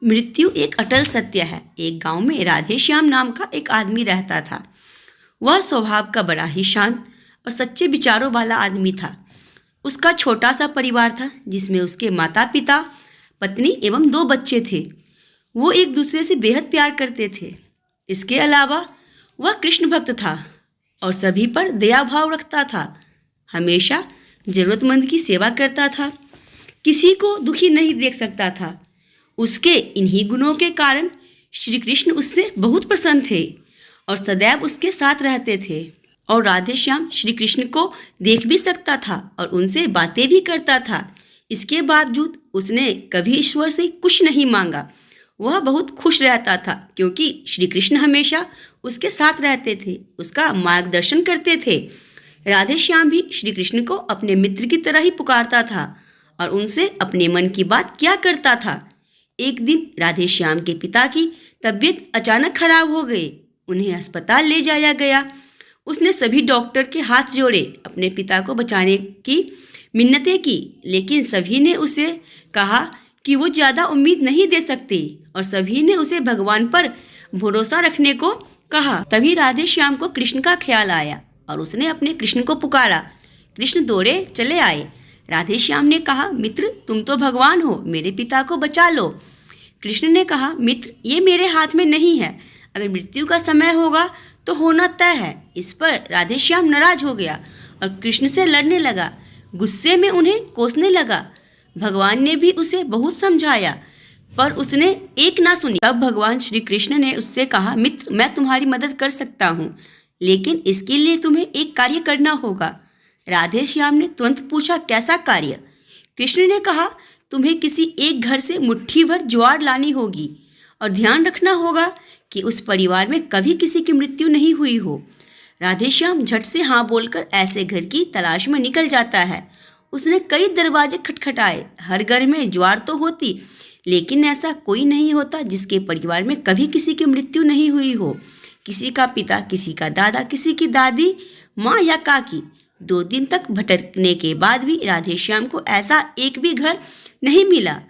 मृत्यु एक अटल सत्य है। एक गांव में राधे श्याम नाम का एक आदमी रहता था। वह स्वभाव का बड़ा ही शांत और सच्चे विचारों वाला आदमी था। उसका छोटा सा परिवार था जिसमें उसके माता पिता, पत्नी एवं 2 बच्चे थे। वो एक दूसरे से बेहद प्यार करते थे। इसके अलावा वह कृष्ण भक्त था और सभी पर दया भाव रखता था। हमेशा जरूरतमंद की सेवा करता था, किसी को दुखी नहीं देख सकता था। उसके इन्हीं गुणों के कारण श्री कृष्ण उससे बहुत प्रसन्न थे और सदैव उसके साथ रहते थे। और राधे श्याम श्री कृष्ण को देख भी सकता था और उनसे बातें भी करता था। इसके बावजूद उसने कभी ईश्वर से कुछ नहीं मांगा। वह बहुत खुश रहता था क्योंकि श्री कृष्ण हमेशा उसके साथ रहते थे, उसका मार्गदर्शन करते थे। राधे श्याम भी श्री कृष्ण को अपने मित्र की तरह ही पुकारता था और उनसे अपने मन की बात किया करता था। एक दिन राधे श्याम के पिता की तबीयत अचानक खराब हो गई। उन्हें अस्पताल ले जाया गया। उसने सभी डॉक्टर के हाथ जोड़े, अपने पिता को बचाने की मिन्नतें की, लेकिन सभी ने उसे कहा कि वो ज़्यादा उम्मीद नहीं दे सकते और सभी ने उसे भगवान पर भरोसा रखने को कहा। तभी राधे श्याम को कृष्ण का ख्याल आया और उसने अपने कृष्ण को पुकारा। कृष्ण दौड़े चले आए। राधे श्याम ने कहा, मित्र तुम तो भगवान हो, मेरे पिता को बचा लो। कृष्ण ने कहा, मित्र ये मेरे हाथ में नहीं है, अगर मृत्यु का समय होगा तो होना तय है। इस पर राधे श्याम नाराज हो गया और कृष्ण से लड़ने लगा। गुस्से में उन्हें कोसने लगा। भगवान ने भी उसे बहुत समझाया पर उसने एक ना सुनी। तब भगवान श्री कृष्ण ने उससे कहा, मित्र मैं तुम्हारी मदद कर सकता हूँ, लेकिन इसके लिए तुम्हें एक कार्य करना होगा। राधे श्याम ने तुरंत पूछा, कैसा कार्य? कृष्ण ने कहा, तुम्हें किसी एक घर से मुट्ठी भर ज्वार लानी होगी और ध्यान रखना होगा कि उस परिवार में कभी किसी की मृत्यु नहीं हुई हो। राधे श्याम झट से हाँ बोलकर ऐसे घर की तलाश में निकल जाता है। उसने कई दरवाजे खटखटाए। हर घर में ज्वार तो होती, लेकिन ऐसा कोई नहीं होता जिसके परिवार में कभी किसी की मृत्यु नहीं हुई हो। किसी का पिता, किसी का दादा, किसी की दादी, माँ या काकी। 2 दिन तक भटकने के बाद भी राधे श्याम को ऐसा एक भी घर नहीं मिला।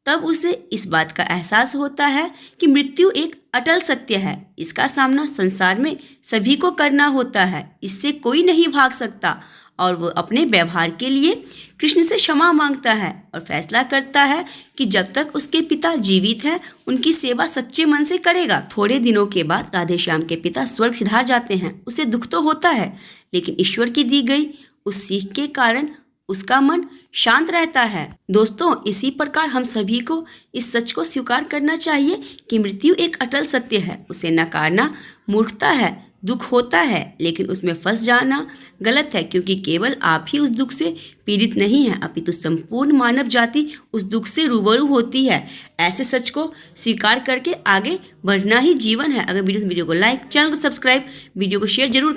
तब उसे इस बात का एहसास होता है कि मृत्यु एक अटल सत्य है। इसका सामना संसार में सभी को करना होता है, इससे कोई नहीं भाग सकता। और वो अपने व्यवहार के लिए कृष्ण से क्षमा मांगता है और फैसला करता है कि जब तक उसके पिता जीवित हैं उनकी सेवा सच्चे मन से करेगा। थोड़े दिनों के बाद राधे श्याम के पिता स्वर्ग सिधार जाते हैं। उसे दुख तो होता है, लेकिन ईश्वर की दी गई उस सीख के कारण उसका मन शांत रहता है। दोस्तों, इसी प्रकार हम सभी को इस सच को स्वीकार करना चाहिए कि मृत्यु एक अटल सत्य है। उसे नकारना मूर्खता है। दुख होता है, लेकिन उसमें फंस जाना गलत है, क्योंकि केवल आप ही उस दुख से पीड़ित नहीं हैं, अपितु संपूर्ण मानव जाति उस दुख से रूबरू होती है। ऐसे सच को स्वीकार करके आगे बढ़ना ही जीवन है। अगर वीडियो को लाइक, चैनल को सब्सक्राइब, वीडियो को शेयर जरूर